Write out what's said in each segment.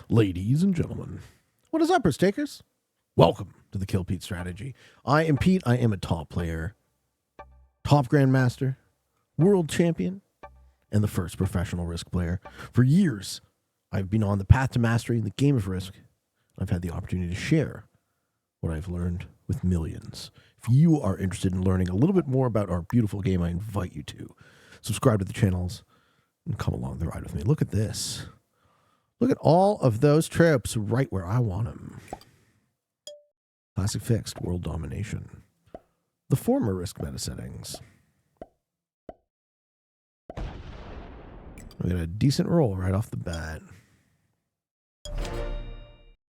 Ladies and gentlemen, what is up, risk takers? Welcome to the Kill Pete strategy. I am Pete. I am a top player, top grandmaster, world champion, and the first professional Risk player. For years, I've been on the path to mastery in the game of Risk. I've had the opportunity to share what I've learned with millions. If you are interested in learning a little bit more about our beautiful game, I invite you to subscribe to the channels and come along the ride with me. Look at this. Look at all of those trips right where I want them. Classic fixed, world domination. The former Risk meta settings. We got a decent roll right off the bat.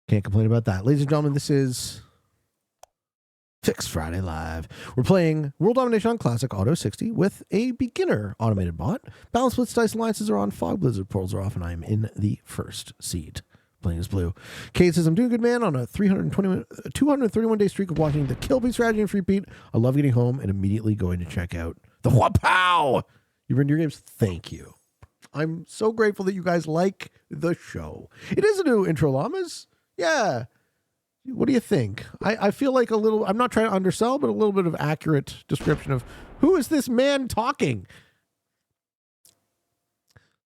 Can't complain about that. Ladies and gentlemen, this is Fixed Friday Live. We're playing World Domination on Classic Auto 60 with a beginner automated bot. Balance Blitz Dice Alliances are on, Fog Blizzard Portals are off, and I am in the first seat. Playing as blue. Kate says, I'm doing good, man, on a 231-day streak of watching the Kill Pete strategy and repeat. I love getting home and immediately going to check out the Wapow! You've been your games? Thank you. I'm so grateful that you guys like the show. It is a new intro, Llamas. Yeah. What do you think? I feel like a little, I'm not trying to undersell, but a little bit of accurate description of who is this man talking?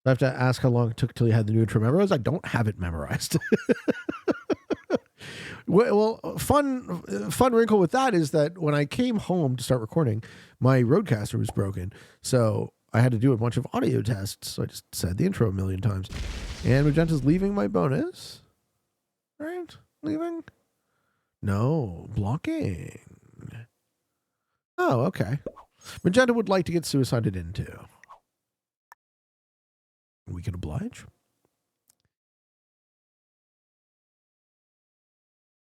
I have to ask how long it took till you had the new intro memorized. I don't have it memorized. Well, fun wrinkle with that is that when I came home to start recording, my Rodecaster was broken. So I had to do a bunch of audio tests. So I just said the intro a million times. And Magenta's leaving my bonus. Right? Leaving? No, blocking. Oh, okay. Magenta would like to get suicided into. We can oblige.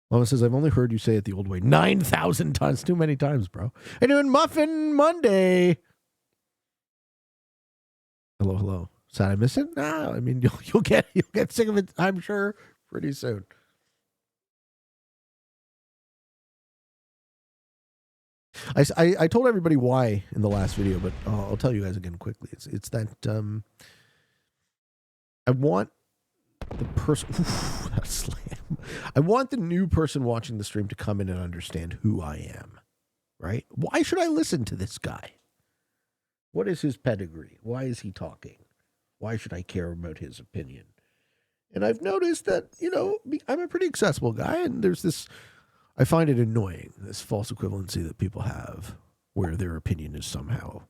Mama says, I've only heard you say it the old way 9,000 times. Too many times, bro. Hey, doing Muffin Monday. Hello, hello. Sad I miss it? No, I mean, you'll get sick of it, I'm sure, pretty soon. I told everybody why in the last video, but I'll tell you guys again quickly. It's that I want the person. That slam. I want the new person watching the stream to come in and understand who I am. Right? Why should I listen to this guy? What is his pedigree? Why is he talking? Why should I care about his opinion? And I've noticed that, you know, I'm a pretty accessible guy, and there's this. I find it annoying, this false equivalency that people have where their opinion is somehow,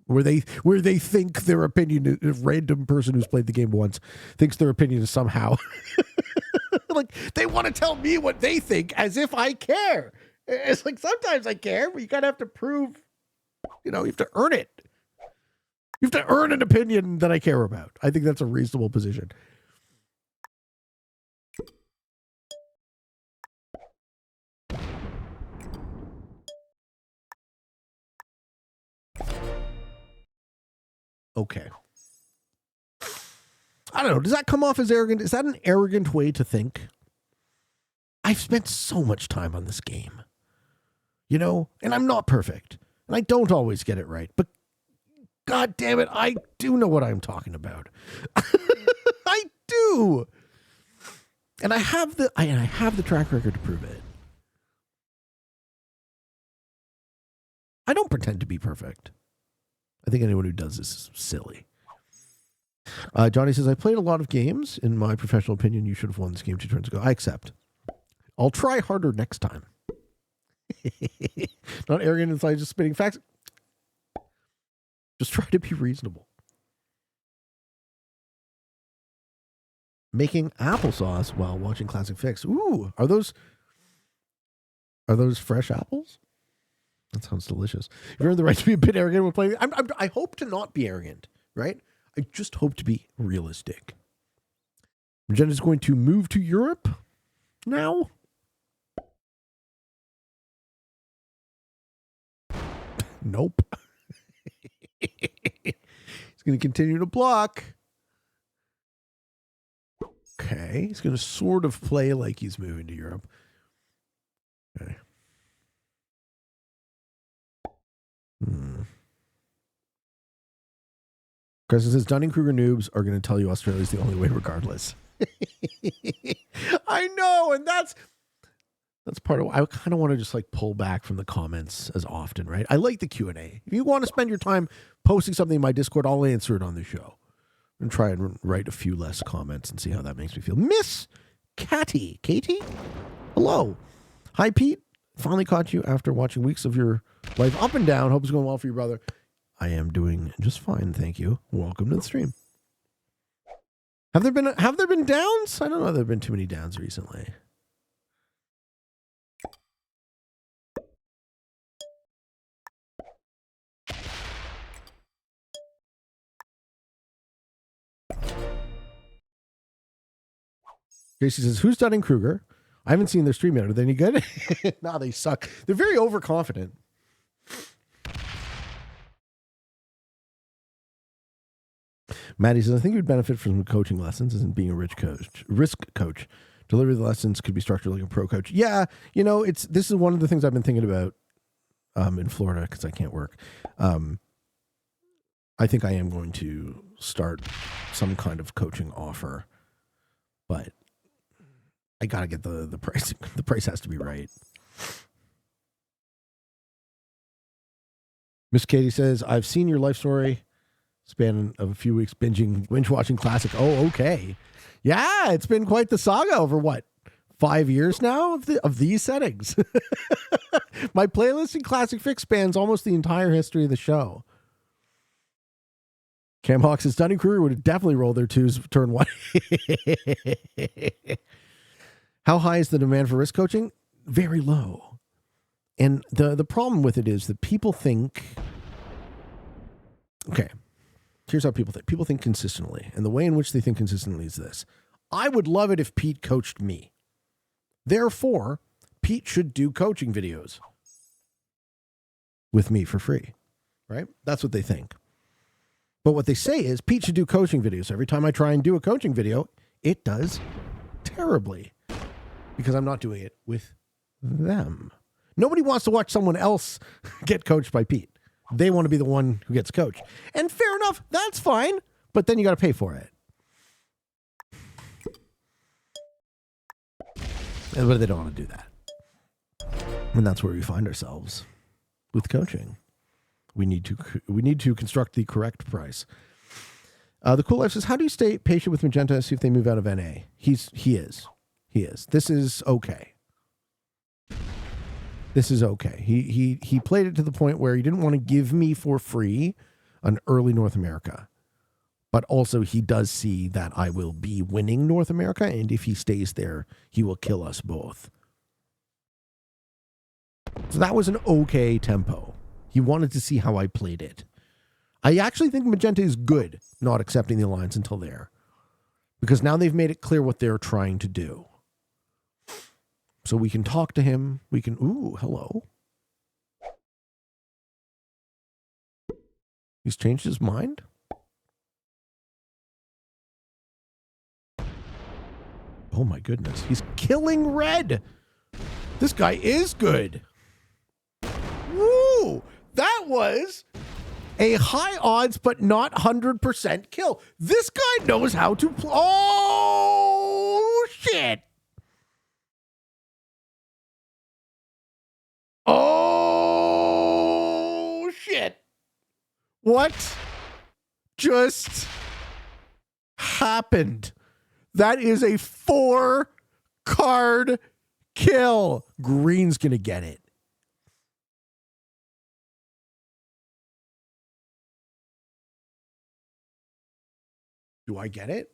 where they think their opinion, a random person who's played the game once thinks their opinion is somehow, like they want to tell me what they think as if I care. It's like, sometimes I care, but you kind of have to prove, you know, you have to earn it. You have to earn an opinion that I care about. I think that's a reasonable position. Okay. I don't know. Does that come off as arrogant? Is that an arrogant way to think? I've spent so much time on this game, you know, and I'm not perfect, and I don't always get it right, but God damn it, I do know what I'm talking about. I do. And I have the track record to prove it. I don't pretend to be perfect. I think anyone who does this is silly. Johnny says, I played a lot of games. In my professional opinion, you should have won this game 2 turns ago. I accept. I'll try harder next time. Not arrogant inside, just spitting facts. Just try to be reasonable. Making applesauce while watching Classic Fix. Ooh, are those fresh apples? That sounds delicious. If you earn the right to be a bit arrogant when playing, I hope to not be arrogant, right? I just hope to be realistic. Magenta is going to move to Europe now. Nope. He's going to continue to block. Okay. He's going to sort of play like he's moving to Europe. Okay. Chris says Dunning-Kruger noobs are going to tell you Australia's the only way regardless. I know, and that's part of I kind of want to just like pull back from the comments as often, right? I like the Q&A. If you want to spend your time posting something in my Discord, I'll answer it on the show. And try and write a few less comments and see how that makes me feel. Miss Katie. Hello. Hi, Pete. Finally caught you after watching weeks of your life up and down. Hope it's going well for you, brother. I am doing just fine, thank you. Welcome to the stream. Have there been downs? I don't know if there have been too many downs recently. JC says, who's Dunning-Kruger? I haven't seen their stream yet. Are they any good? No, they suck. They're very overconfident. Maddie says, I think you'd benefit from some coaching lessons as in being a risk coach. Delivery of the lessons could be structured like a pro coach. Yeah, you know, this is one of the things I've been thinking about in Florida because I can't work. I think I am going to start some kind of coaching offer, but I got to get the price. The price has to be right. Miss Katie says, I've seen your life story span of a few weeks binge watching classic. Oh, okay. Yeah, it's been quite the saga over what? 5 years now of these settings. My playlist in Classic Fix spans almost the entire history of the show. Cam Hawk says, Dunning-Kruger would have definitely rolled their twos turn one. How high is the demand for risk coaching? Very low. And the problem with it is that people think, okay, here's how people think. People think consistently. And the way in which they think consistently is this. I would love it if Pete coached me. Therefore, Pete should do coaching videos with me for free, right? That's what they think. But what they say is Pete should do coaching videos. Every time I try and do a coaching video, it does terribly because I'm not doing it with them. Nobody wants to watch someone else get coached by Pete. They want to be the one who gets coached. And fair enough, that's fine, but then you got to pay for it. But they don't want to do that. And that's where we find ourselves with coaching. We need to construct the correct price. The Cool Life says, how do you stay patient with Magenta and see if they move out of NA? He is. This is okay. He played it to the point where he didn't want to give me for free an early North America. But also he does see that I will be winning North America, and if he stays there, he will kill us both. So that was an okay tempo. He wanted to see how I played it. I actually think Magenta is good not accepting the alliance until there. Because now they've made it clear what they're trying to do. So we can talk to him. We can, ooh, hello. He's changed his mind? Oh my goodness. He's killing red. This guy is good. Woo! That was a high odds but not 100% kill. This guy knows how to play. Oh, shit. Oh, shit. What just happened? That is a 4-card kill. Green's going to get it. Do I get it?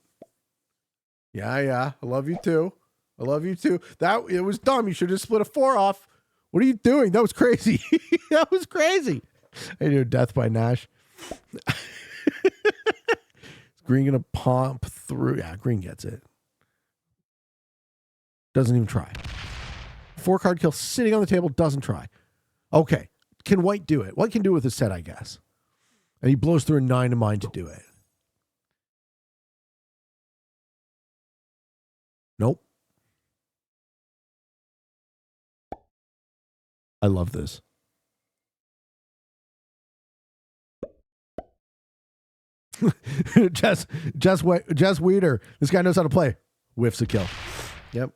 Yeah. I love you too. It was dumb. You should have split a 4 off. What are you doing? That was crazy. That was crazy. I knew death by Nash. Green gonna pump through. Yeah, Green gets it. Doesn't even try. 4-card kill sitting on the table, doesn't try. Okay. Can White do it? White can do it with his set, I guess. And he blows through a 9 of mine to do it. Nope. I love this. Jess Weeder. This guy knows how to play. Whiffs a kill. Yep.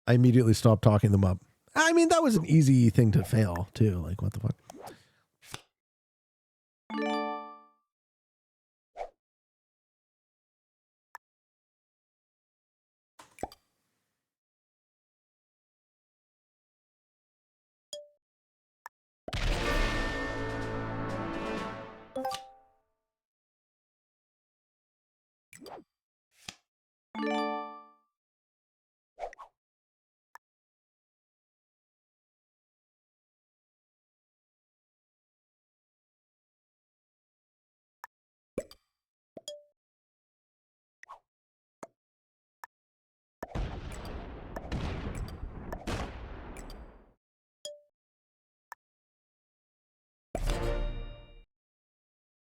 I immediately stopped talking them up. I mean, that was an easy thing to fail, too. Like, what the fuck?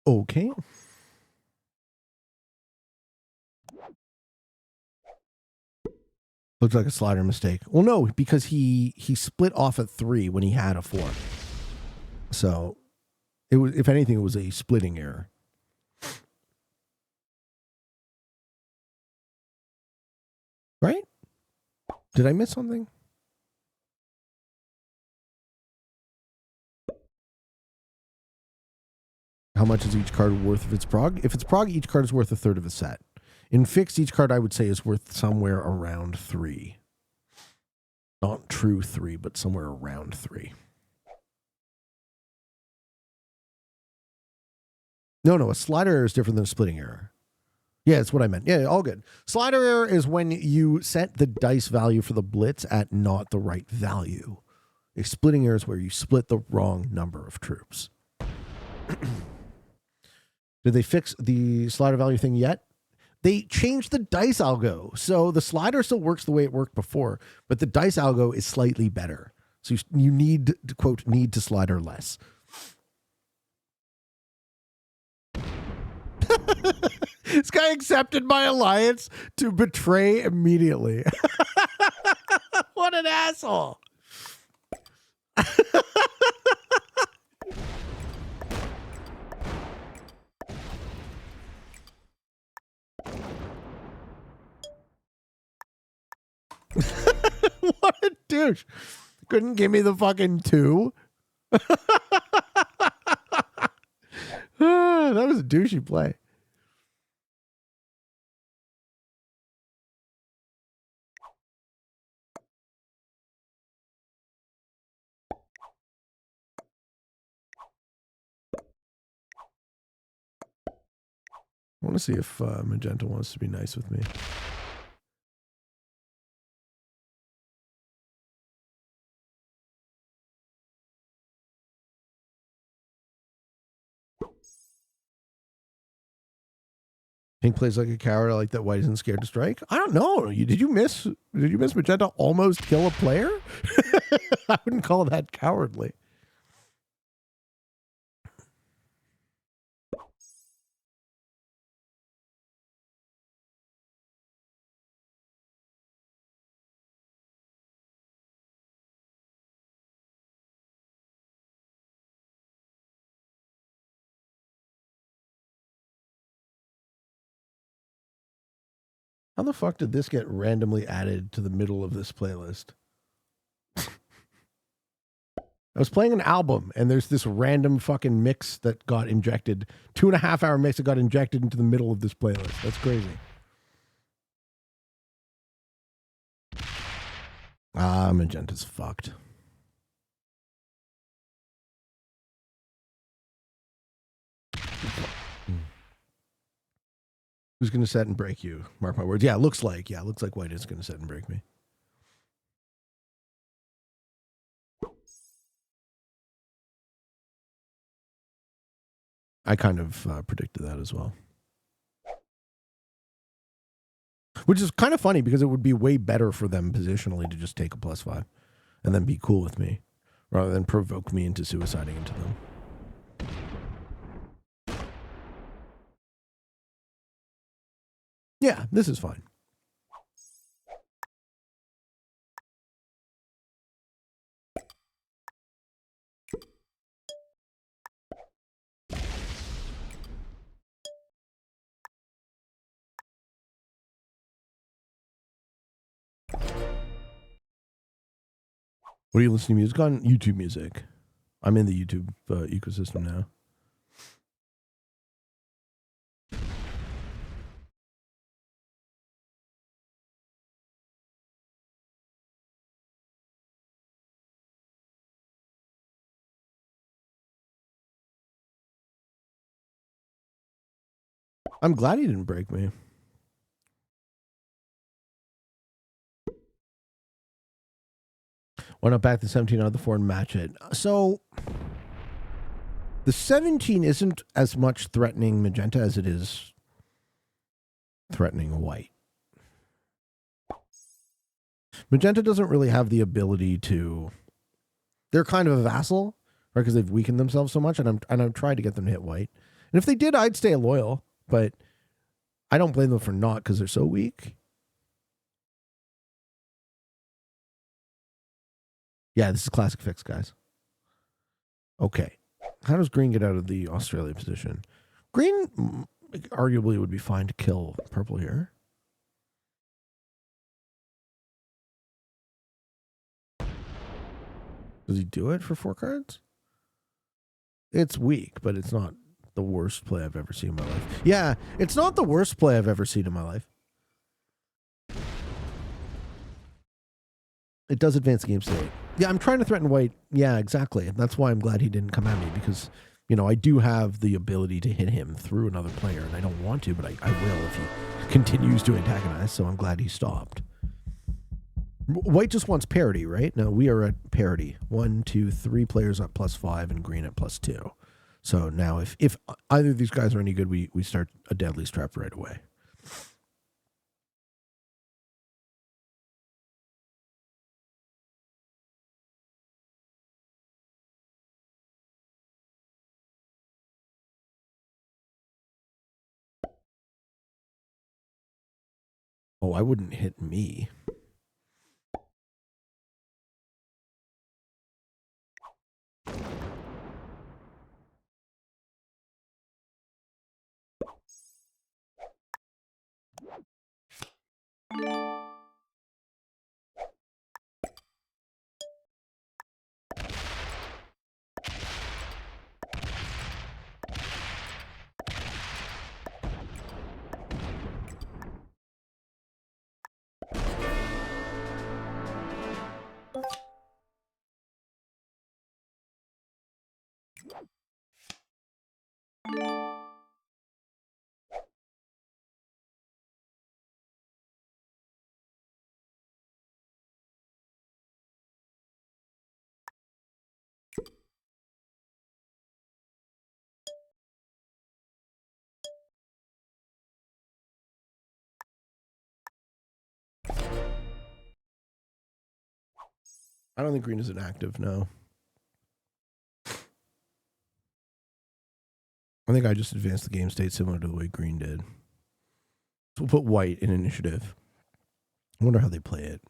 Okay. Looks like a slider mistake. Well, no, because he split off at 3 when he had a 4. So it was, if anything, it was a splitting error. Right? Did I miss something? How much is each card worth if it's prog? If it's prog, each card is worth a third of a set. In fixed, each card I would say is worth somewhere around 3. Not true 3, but somewhere around 3. No, a slider error is different than a splitting error. Yeah, that's what I meant. Yeah, all good. Slider error is when you set the dice value for the blitz at not the right value. A splitting error is where you split the wrong number of troops. Did they fix the slider value thing yet? They changed the dice algo. So the slider still works the way it worked before, but the dice algo is slightly better. So you need to, quote, need to slider less. This guy accepted my alliance to betray immediately. What an asshole. What a douche. Couldn't give me the fucking 2. That was a douchey play. I want to see if Magenta wants to be nice with me. Pink plays like a coward. I like that white isn't scared to strike. I don't know. Did you miss Magenta almost kill a player? I wouldn't call that cowardly. How the fuck did this get randomly added to the middle of this playlist? I was playing an album and there's this random fucking mix that got injected, 2.5 hour mix that got injected into the middle of this playlist. That's crazy. Magenta's fucked. Who's going to set and break you? Mark my words. Yeah, looks like white is going to set and break me. I kind of predicted that as well. Which is kind of funny because it would be way better for them positionally to just take a +5 and then be cool with me rather than provoke me into suiciding into them. Yeah, this is fine. What are you listening to music on? YouTube Music. I'm in the YouTube ecosystem now. I'm glad he didn't break me. Why not back the 17 out of the 4 and match it? So the 17 isn't as much threatening magenta as it is threatening white. Magenta doesn't really have the ability to. They're kind of a vassal, right? Because they've weakened themselves so much, and I'm trying to get them to hit white. And if they did, I'd stay loyal, but I don't blame them for not because they're so weak. Yeah, this is classic fix, guys. Okay. How does green get out of the Australia position? Green arguably would be fine to kill purple here. Does he do it for 4 cards? It's weak, but it's not the worst play I've ever seen in my life. Yeah, it's not the worst play I've ever seen in my life. It does advance the game state. Yeah, I'm trying to threaten white. Yeah, exactly. That's why I'm glad he didn't come at me because, I do have the ability to hit him through another player, and I don't want to, but I will if he continues to antagonize, so I'm glad he stopped. White just wants parity, right? No, we are at parity. 1, 2, 3 players at +5 and green at +2. So now if either of these guys are any good, we start a Deadly's Trap right away. Oh, I wouldn't hit me. I don't think green is an active, no. I think I just advanced the game state similar to the way green did. So we'll put white in initiative. I wonder how they play it.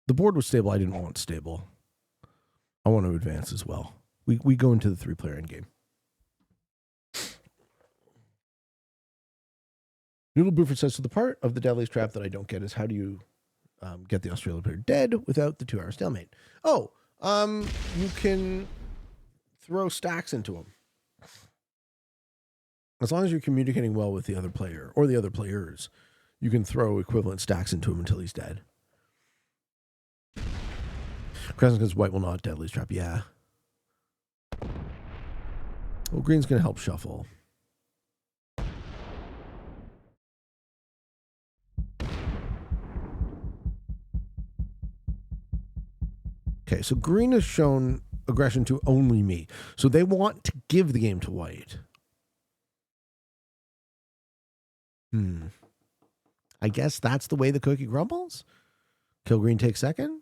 The board was stable. I didn't want stable. I want to advance as well. We go into the 3-player endgame. Noodle Buford says, so the part of the Deadly's Trap that I don't get is how do you get the Australian player dead without the 2-hour stalemate? Oh, you can throw stacks into him. As long as you're communicating well with the other player or the other players, you can throw equivalent stacks into him until he's dead. Crescent because white will not Deadly's Trap. Yeah. Well, green's going to help shuffle. Okay, so green has shown aggression to only me. So they want to give the game to white. I guess that's the way the cookie crumbles? Kill green, take second?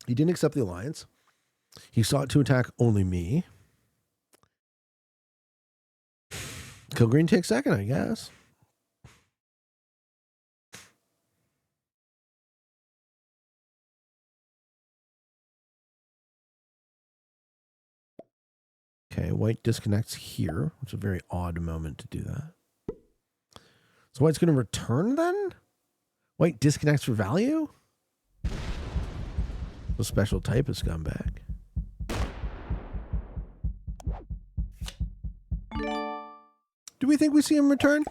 He didn't accept the alliance. He sought to attack only me. Kill green, take second, I guess. Okay, white disconnects here, which is a very odd moment to do that. So white's going to return then? White disconnects for value? The special type of scumbag. Do we think we see him return?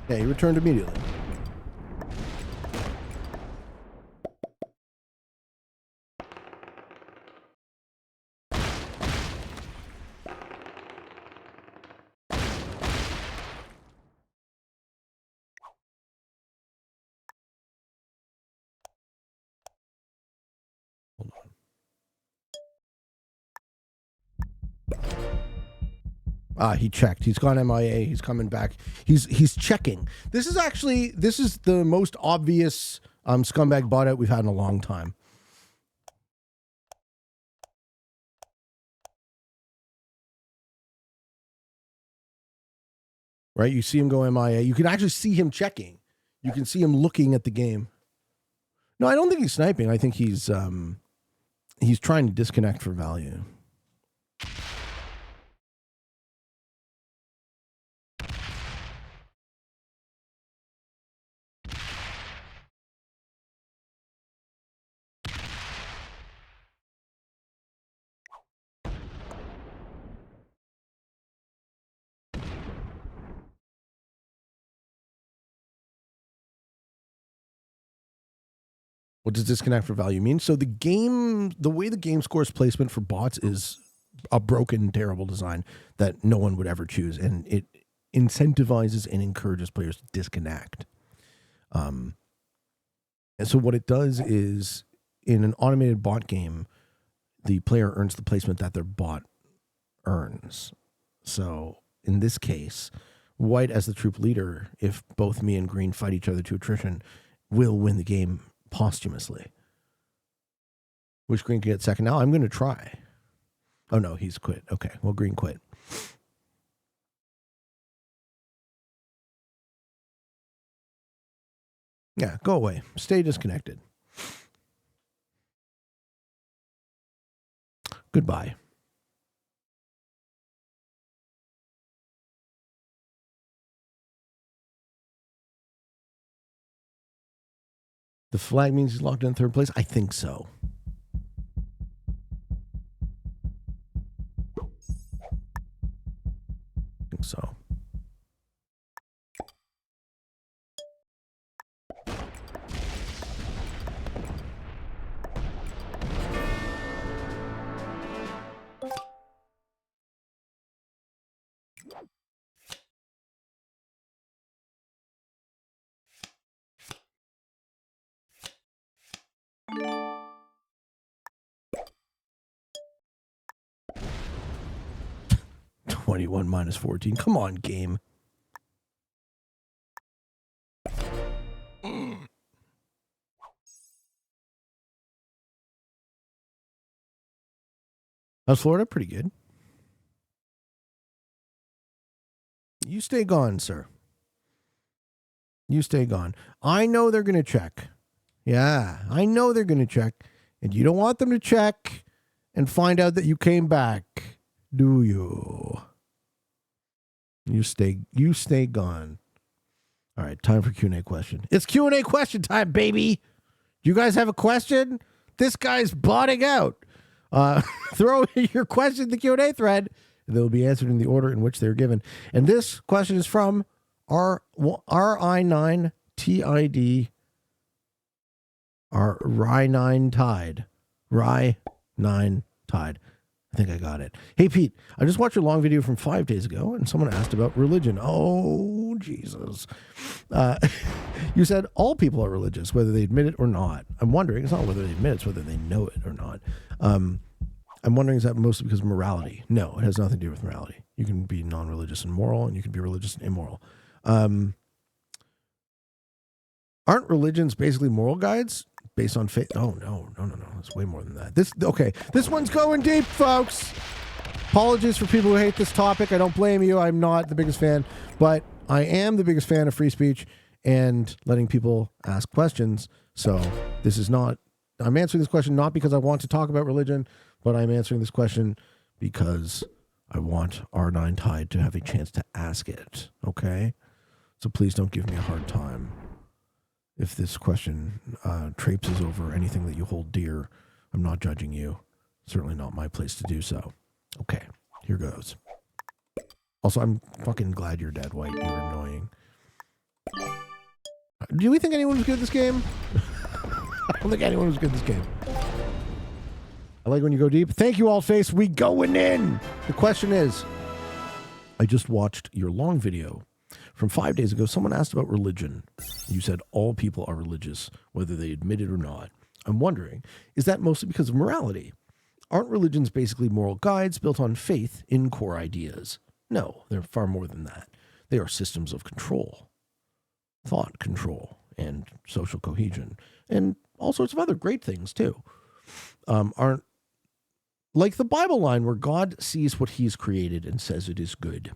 Yeah, he returned immediately. Hold on. He checked. He's gone MIA. He's coming back. He's checking. This is the most obvious scumbag bot out we've had in a long time. Right? You see him go MIA. You can actually see him checking. You can see him looking at the game. No, I don't think he's sniping. I think he's trying to disconnect for value. What does disconnect for value mean? So the way the game scores placement for bots is a broken, terrible design that no one would ever choose, and it incentivizes and encourages players to disconnect. And so what it does is, in an automated bot game, the player earns the placement that their bot earns. So in this case, white as the troop leader, if both me and green fight each other to attrition, will win the game posthumously. Which green can get second? Now I'm going to try. Oh no, he's quit. Okay, well, green quit. Yeah, go away. Stay disconnected. Goodbye. The flag means he's locked in third place? I think so. I think so. -21 -14. Come on, game. How's Florida? Pretty good. You stay gone, sir. You stay gone. I know they're going to check. Yeah, I know they're going to check. And you don't want them to check and find out that you came back, do you? You stay gone. All right, time for Q&A question. It's Q&A question time, baby. You guys have a question? This guy's botting out. Throw your question in the Q&A thread. They'll be answered in the order in which they're given. And this question is from RI9TID. Rye9 Tide. Rye9 Tide. I think I got it. Hey, Pete, I just watched a long video from 5 days ago, and someone asked about religion. Oh, Jesus. You said all people are religious, whether they admit it or not. I'm wondering, it's not whether they admit it, it's whether they know it or not. I'm wondering, is that mostly because of morality? No, it has nothing to do with morality. You can be non-religious and moral, and you can be religious and immoral. Aren't religions basically moral guides based on faith? Oh, no. It's way more than that. This one's going deep, folks. Apologies for people who hate this topic. I don't blame you. I'm not the biggest fan, but I am the biggest fan of free speech and letting people ask questions. So I'm answering this question not because I want to talk about religion, but I'm answering this question because I want R9 Tide to have a chance to ask it. Okay? So please don't give me a hard time. If this question traipses over anything that you hold dear, I'm not judging you. Certainly not my place to do so. Okay, here goes. Also, I'm fucking glad you're dead, White. You're annoying. Do we think anyone was good at this game? I don't think anyone was good at this game. I like when you go deep. Thank you, Altface. We going in. The question is, I just watched your long video from 5 days ago. Someone asked about religion. You said all people are religious, whether they admit it or not. I'm wondering, is that mostly because of morality? Aren't religions basically moral guides built on faith in core ideas? No, they're far more than that. They are systems of control, thought control, and social cohesion, and all sorts of other great things too. Aren't like the Bible line where God sees what he's created and says it is good.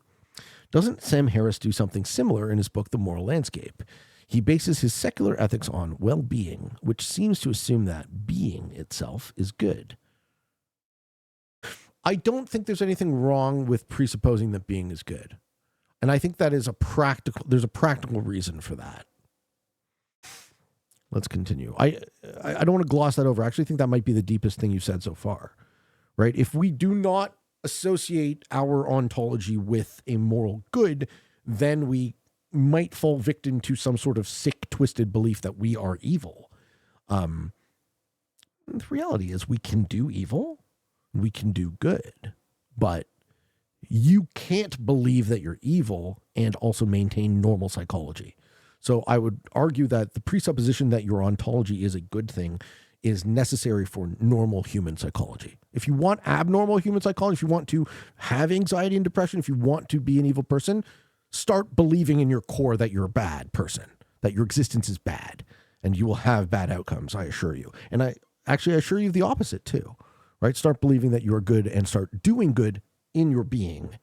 Doesn't Sam Harris do something similar in his book, The Moral Landscape? He bases his secular ethics on well-being, which seems to assume that being itself is good. I don't think there's anything wrong with presupposing that being is good. And I think that is there's a practical reason for that. Let's continue. I don't want to gloss that over. I actually think that might be the deepest thing you said so far, right? If we do not associate our ontology with a moral good, then we might fall victim to some sort of sick, twisted belief that we are evil. The reality is we can do evil. We can do good, but you can't believe that you're evil and also maintain normal psychology. So I would argue that the presupposition that your ontology is a good thing is necessary for normal human psychology. If you want abnormal human psychology, if you want to have anxiety and depression, if you want to be an evil person, start believing in your core that you're a bad person, that your existence is bad, and you will have bad outcomes, I assure you. And I assure you the opposite too. Right? Start believing that you are good and start doing good in your being,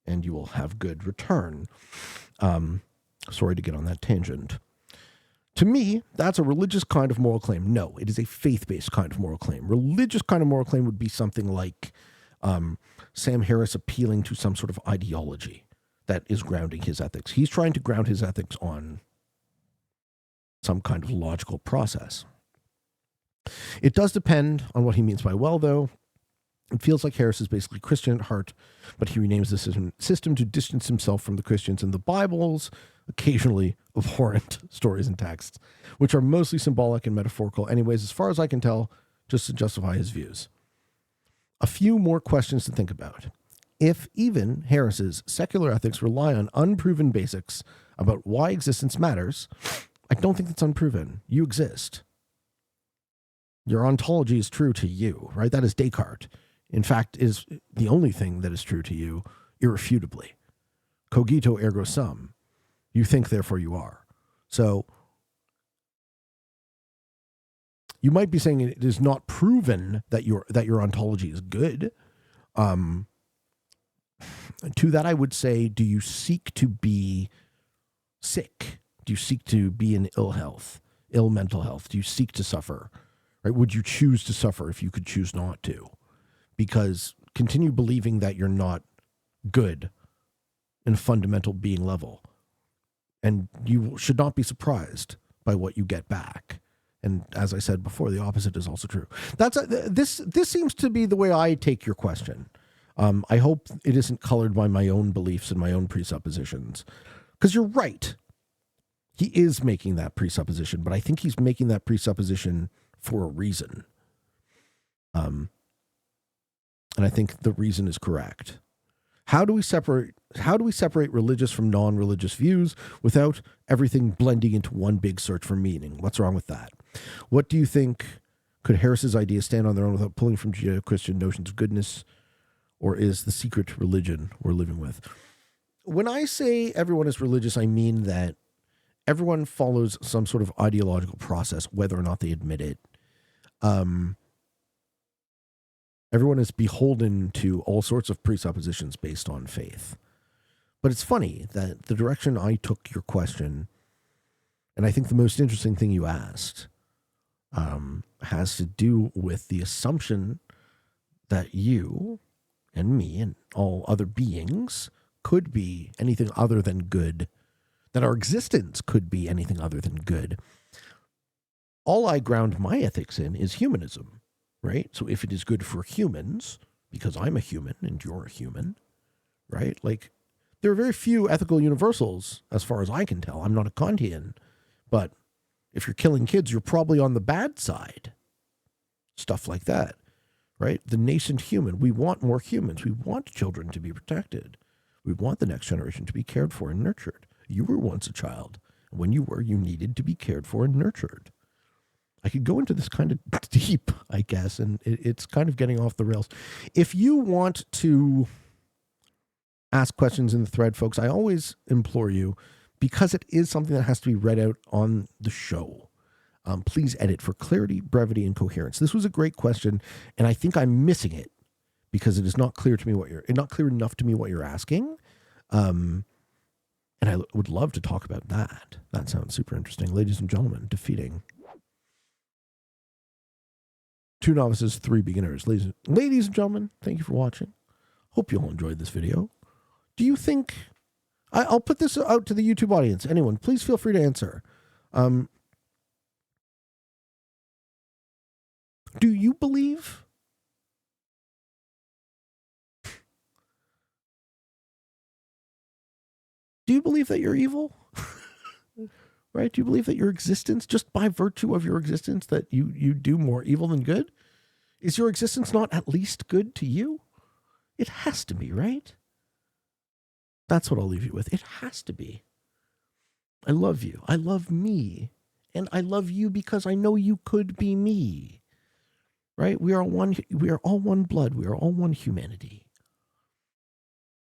and you will have good return. Sorry to get on that tangent. To me, that's a religious kind of moral claim. No, it is a faith-based kind of moral claim. Religious kind of moral claim would be something like Sam Harris appealing to some sort of ideology that is grounding his ethics. He's trying to ground his ethics on some kind of logical process. It does depend on what he means by well, though. It feels like Harris is basically Christian at heart, but he renames the system to distance himself from the Christians in the Bible's occasionally abhorrent stories and texts, which are mostly symbolic and metaphorical anyways, as far as I can tell, just to justify his views. A few more questions to think about. If even Harris's secular ethics rely on unproven basics about why existence matters, I don't think that's unproven. You exist. Your ontology is true to you, right? That is Descartes. In fact, is the only thing that is true to you irrefutably. Cogito ergo sum. You think, therefore you are. So you might be saying it is not proven that your ontology is good. To that, I would say, do you seek to be sick? Do you seek to be in ill mental health? Do you seek to suffer? Right? Would you choose to suffer if you could choose not to? Because continue believing that you're not good in a fundamental being level. And you should not be surprised by what you get back. And as I said before, the opposite is also true. This seems to be the way I take your question. I hope it isn't colored by my own beliefs and my own presuppositions. Because you're right. He is making that presupposition, but I think he's making that presupposition for a reason. And I think the reason is correct. How do we separate religious from non-religious views without everything blending into one big search for meaning? What's wrong with that? What do you think? Could Harris's ideas stand on their own without pulling from Judeo-Christian notions of goodness? Or is the secret religion we're living with? When I say everyone is religious, I mean that everyone follows some sort of ideological process, whether or not they admit it. Everyone is beholden to all sorts of presuppositions based on faith. But it's funny that the direction I took your question, and I think the most interesting thing you asked, has to do with the assumption that you and me and all other beings could be anything other than good, that our existence could be anything other than good. All I ground my ethics in is humanism, right? So if it is good for humans, because I'm a human and you're a human, right? Like, there are very few ethical universals, as far as I can tell. I'm not a Kantian, but if you're killing kids, you're probably on the bad side. Stuff like that, right? The nascent human. We want more humans. We want children to be protected. We want the next generation to be cared for and nurtured. You were once a child. When you were, you needed to be cared for and nurtured. I could go into this kind of deep, I guess, and it's kind of getting off the rails. If you want to ask questions in the thread, folks, I always implore you, because it is something that has to be read out on the show, please edit for clarity, brevity, and coherence. This was a great question, and I think I'm missing it because it is not clear to me not clear enough to me what you're asking. And I would love to talk about that. That sounds super interesting. Ladies and gentlemen, defeating 2 novices, 3 beginners. Ladies and gentlemen, thank you for watching. Hope you all enjoyed this video. Do you think... I'll put this out to the YouTube audience. Anyone, please feel free to answer. Do you believe... Do you believe that you're evil? Right? Do you believe that your existence, just by virtue of your existence, that you do more evil than good? Is your existence not at least good to you? It has to be, right? That's what I'll leave you with. It has to be. I love you. I love me. And I love you because I know you could be me. Right? We are all one blood. We are all one humanity.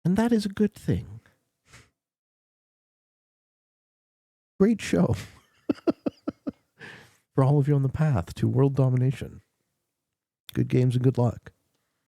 And that is a good thing. Great show. For all of you on the path to world domination. Good games and good luck.